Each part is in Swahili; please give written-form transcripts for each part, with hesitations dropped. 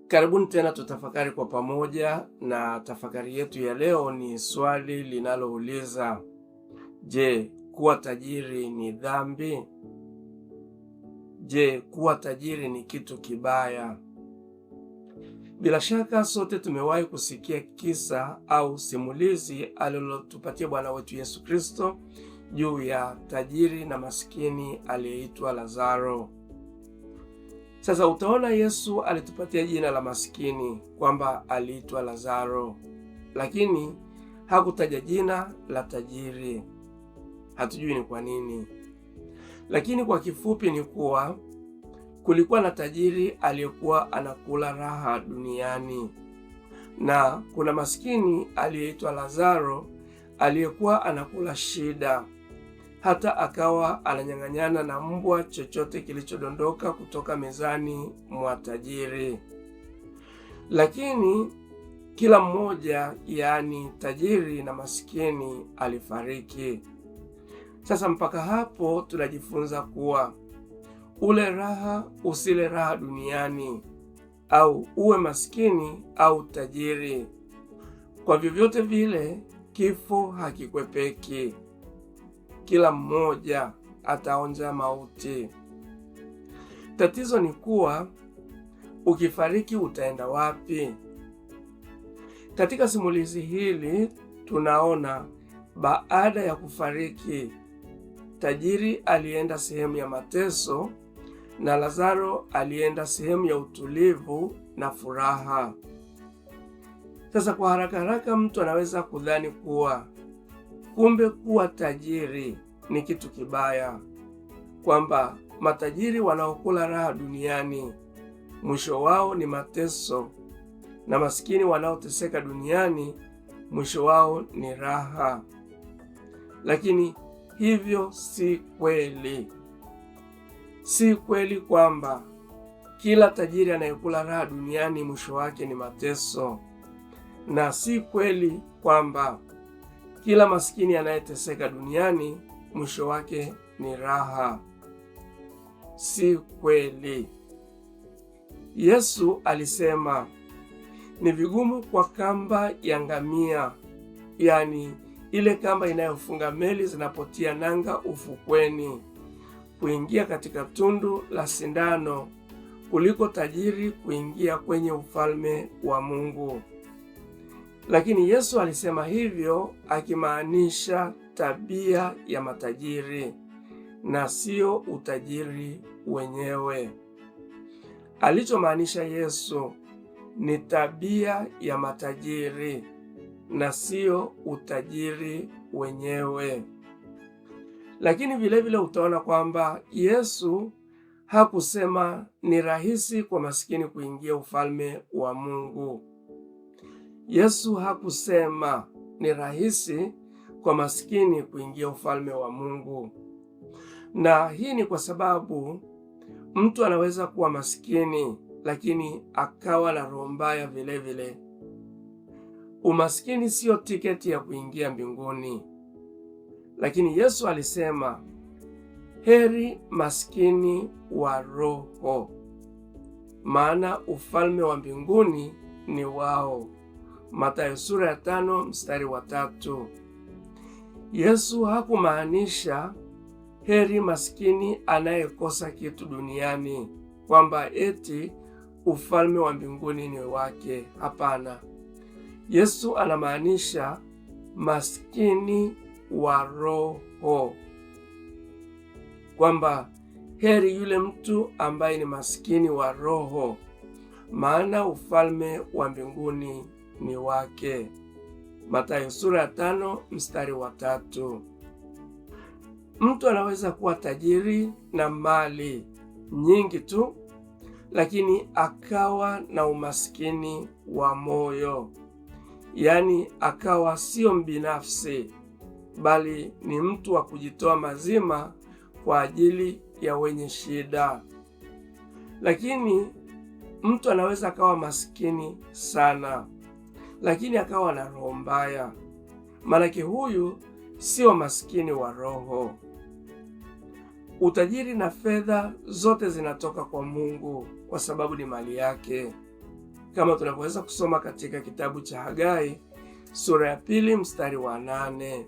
Karibuni tena tutafakari kwa pamoja, na tafakari yetu ya leo ni swali linalouliza: je, kuwa tajiri ni dhambi? Je, kuwa tajiri ni kitu kibaya? Bila shaka sote tumewahi kusikia kisa au simulizi alilotupatia Bwana wetu Yesu Kristo juu ya tajiri na maskini aliyeitwa Lazaro. Sasa utaona Yesu alitupatia jina la maskini kwamba aliitwa Lazaro, lakini hakutaja jina la tajiri. Hatujui ni kwa nini, lakini kwa kifupi ni kuwa kulikuwa na tajiri aliyekuwa anakula raha duniani, na kuna maskini aliyeitwa Lazaro aliyekuwa anakula shida, hata akawa ananyang'anyana na mbwa chochote kilichodondoka kutoka mezani mwa tajiri. Lakini kila mmoja, yaani tajiri na maskini, alifariki. Sasa mpaka hapo tunajifunza kuwa ule raha usile raha duniani, au uwe maskini au tajiri, kwa vyovyote vile kifo hakikwepeki. Kila mmoja ataonja mauti. Tatizo ni kuwa ukifariki utaenda wapi? Katika simulizi hili tunaona baada ya kufariki, tajiri alienda sehemu ya mateso na Lazaro alienda sehemu ya utulivu na furaha. Sasa kwa haraka haraka mtu anaweza kudhani kuwa kumbe kuwa tajiri ni kitu kibaya, kwamba matajiri wanaokula raha duniani mwisho wao ni mateso, na maskini wanaoteseka duniani mwisho wao ni raha. Lakini hivyo si kweli. Si kweli kwamba kila tajiri anayekula raha duniani mwisho wake ni mateso, na si kweli kwamba kila maskini anayeteseka duniani mwisho wake ni raha. Si kweli. Yesu alisema ni vigumu kwa kamba ya ngamia, yaani ile kamba inayofunga meli zinapotia nanga ufukweni, kuingia katika tundu la sindano kuliko tajiri kuingia kwenye ufalme wa Mungu. Lakini Yesu alisema hivyo akimaanisha tabia ya matajiri na sio utajiri wenyewe. Alichomaanisha Yesu ni tabia ya matajiri na sio utajiri wenyewe. Lakini vilevile utaona kwamba Yesu hakusema ni rahisi kwa maskini kuingia ufalme wa Mungu. Yesu hakusema ni rahisi kwa maskini kuingia ufalme wa Mungu. Na hii ni kwa sababu mtu anaweza kuwa maskini lakini akawa na roho mbaya vilevile. Umaskini sio tiketi ya kuingia mbinguni. Lakini Yesu alisema, heri maskini wa roho, maana ufalme wa mbinguni ni wao. Mathayo sura ya 5 mstari wa 3. Yesu hakumaanisha heri maskini anayekosa kitu duniani, kwamba eti ufalme wa mbinguni ni wake. Hapana. Yesu anamaanisha maskini wa roho, kwamba heri yule mtu ambaye ni maskini wa roho, maana ufalme wa mbinguni ni wake. Mathayo sura ya 5 mstari wa 3. Mtu anaweza kuwa tajiri na mali nyingi tu, lakini akawa na umaskini wa moyo, yaani akawa sio mbinafsi, bali ni mtu wa kujitoa mazima kwa ajili ya wenye shida. Lakini mtu anaweza akawa maskini sana, lakini akawa na roho mbaya, maanake huyu sio maskini wa roho. Utajiri na fedha zote zinatoka kwa Mungu kwa sababu ni mali yake. kama tunavyoweza kusoma katika kitabu cha Hagai sura ya 2 mstari wa 8.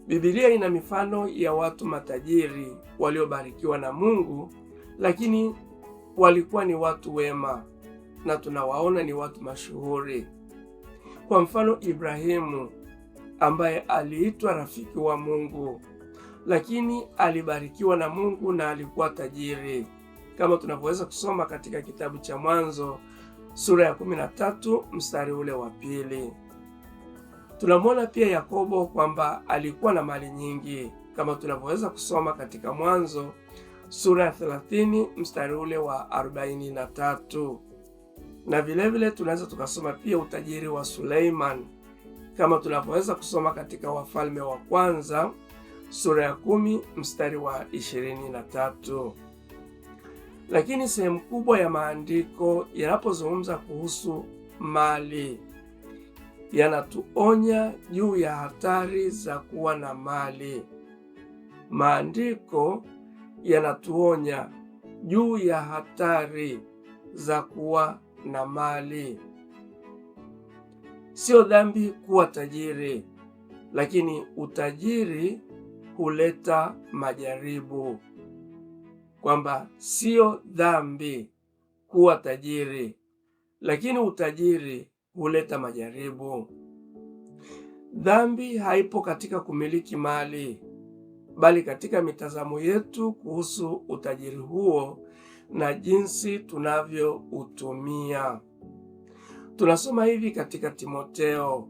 Biblia ina mifano ya watu matajiri waliobarikiwa na Mungu, lakini walikuwa ni watu wema na tunawaona ni watu mashuhuri. Kwa mfano, Ibrahimu ambaye aliitwa rafiki wa Mungu, lakini alibarikiwa na Mungu na alikuwa tajiri, kama tunavyoweza kusoma katika kitabu cha Mwanzo sura ya 13 mstari ule wa 2. Tunamwona pia Yakobo kwamba alikuwa na mali nyingi, kama tunavyoweza kusoma katika Mwanzo sura ya 30 mstari ule wa 43. Na vilevile tunaweza tukasoma pia utajiri wa Suleiman, kama tunavyoweza kusoma katika Wafalme wa Kwanza sura ya 10 mstari wa 23. Lakini sehemu kubwa ya maandiko yanapozungumza kuhusu mali, yanatuonya juu ya hatari za kuwa na mali. Maandiko yanatuonya juu ya hatari za kuwa na mali. Sio dhambi kuwa tajiri, lakini utajiri huleta majaribu. Kwamba sio dhambi kuwa tajiri, lakini utajiri huleta majaribu. Dhambi haipo katika kumiliki mali, bali katika mitazamo yetu kuhusu utajiri huo na jinsi tunavyoutumia. Tunasoma hivi katika Timotheo: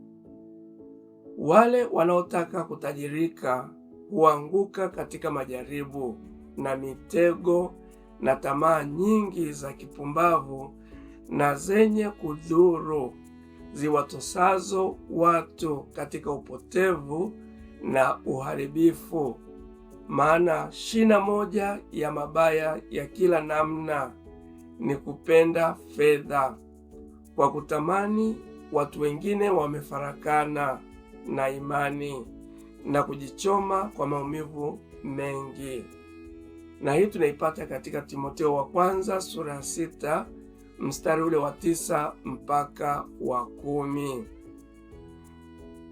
wale wanaotaka kutajirika huanguka katika majaribu na mitego na tamaa nyingi za kipumbavu na zenye kudhuru, ziwatosazo watu katika upotevu na uharibifu. Maana shina moja ya mabaya ya kila namna ni kupenda fedha, kwa kutamani watu wengine wamefarakana na imani na kujichoma kwa maumivu mengi. Na hii tunaipata katika Timotheo wa kwanza sura ya 6 mstari ule wa 9 mpaka wa 10.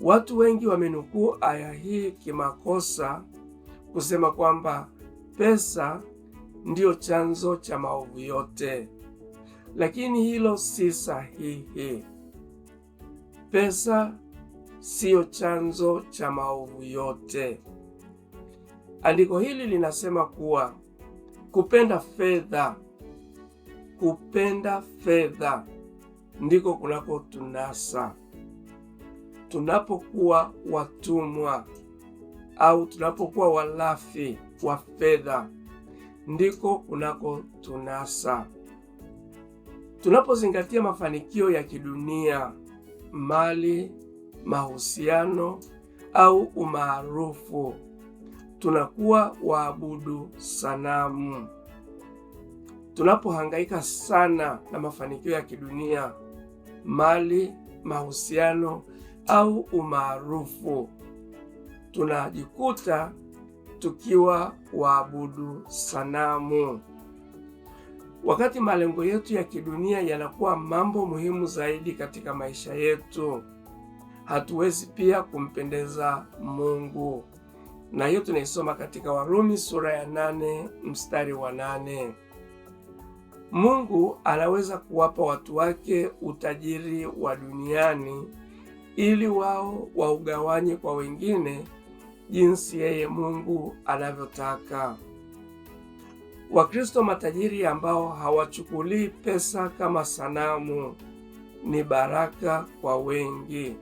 Watu wengi wamenukuu aya hii kimakosa kusema kwamba pesa ndiyo chanzo cha maovu yote, lakini hilo si sahihi. Pesa siyo chanzo cha maovu yote. Andiko hili linasema kuwa kupenda fedha ndiko kunako tunasa. Tunapokuwa watumwa au tunapokuwa walafi wa fedha, ndiko kunako tunasa. Tunapozingatia mafanikio ya kidunia, mali, mahusiano au umaarufu, tunakuwa waabudu sanamu. Tunapohangaika sana na mafanikio ya kidunia, mali, mahusiano au umaarufu, tunajikuta tukiwa waabudu sanamu. Wakati malengo yetu ya kidunia yanakuwa mambo muhimu zaidi katika maisha yetu, hatuwezi pia kumpendeza Mungu. Na hiyo tunaisoma katika Warumi sura ya 8 mstari wa 8. Mungu anaweza kuwapa watu wake utajiri wa duniani ili wao waugawanye kwa wengine jinsi yeye Mungu anavyotaka. Wakristo matajiri ambao hawachukulii pesa kama sanamu ni baraka kwa wengi.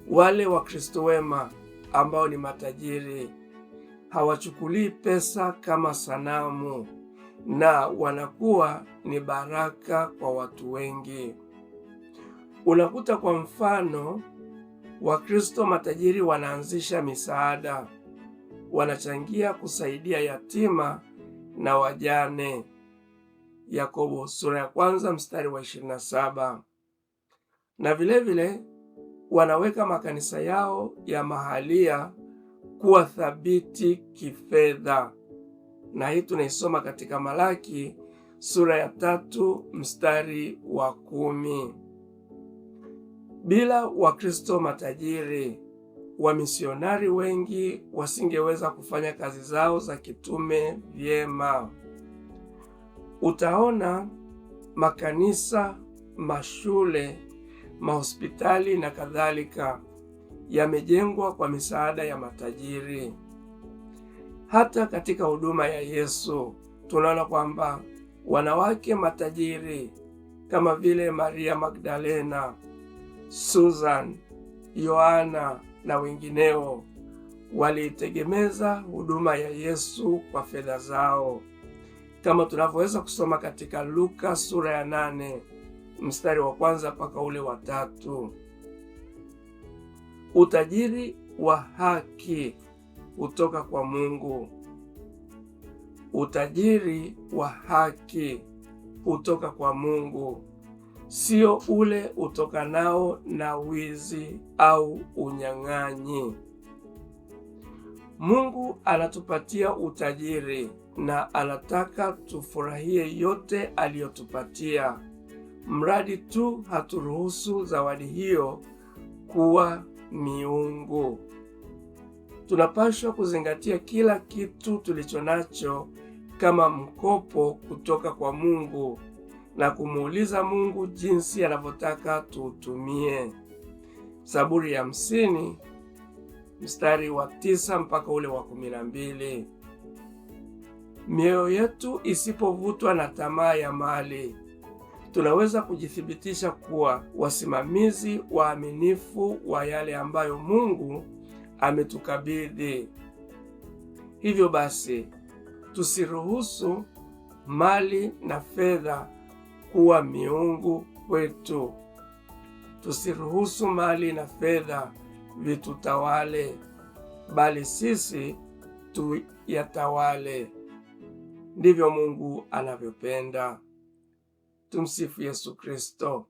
Wale Wakristo wema ambao ni matajiri hawachukulii pesa kama sanamu na wanakuwa ni baraka kwa watu wengi. Unakuta kwa mfano, Wakristo matajiri wanaanzisha misaada, wanachangia kusaidia yatima na wajane. Yakobo sura ya 1 mstari wa 27. Na vilevile wanaweka makanisa yao ya mahalia kuwa thabiti kifedha. Na hii tunaisoma katika Malaki sura ya 3 mstari wa 10. Bila Wakristo matajiri, wamisionari wengi wasingeweza kufanya kazi zao za kitume vyema. Utaona makanisa, mashule, mahospitali na kadhalika yamejengwa kwa misaada ya matajiri. Hata katika huduma ya Yesu tunaona kwamba wanawake matajiri kama vile Maria Magdalena, Susan, Yohana na wengineo waliitegemeza huduma ya Yesu kwa fedha zao, kama tunavyoweza kusoma katika Luka sura ya 8 mstari wa 1 mpaka ule wa 3. Utajiri wa haki hutoka kwa Mungu. Utajiri wa haki hutoka kwa Mungu, sio ule utokanao na wizi au unyang'anyi. Mungu anatupatia utajiri na anataka tufurahie yote aliyotupatia, mradi tu haturuhusu zawadi hiyo kuwa miungu. Tunapaswa kuzingatia kila kitu tulicho nacho kama mkopo kutoka kwa Mungu na kumuuliza Mungu jinsi anavyotaka tuutumie. Zaburi ya 50 mstari wa 9 mpaka ule wa 12. Mioyo yetu isipovutwa na tamaa ya mali, tunaweza kujithibitisha kuwa wasimamizi waaminifu wa yale ambayo Mungu ametukabidhi. Hivyo basi, tusiruhusu mali na fedha kuwa miungu kwetu. Tusiruhusu mali na fedha vitutawale, bali sisi tuyatawale. Ndivyo Mungu anavyopenda. Tumsifu Yesu Kristo.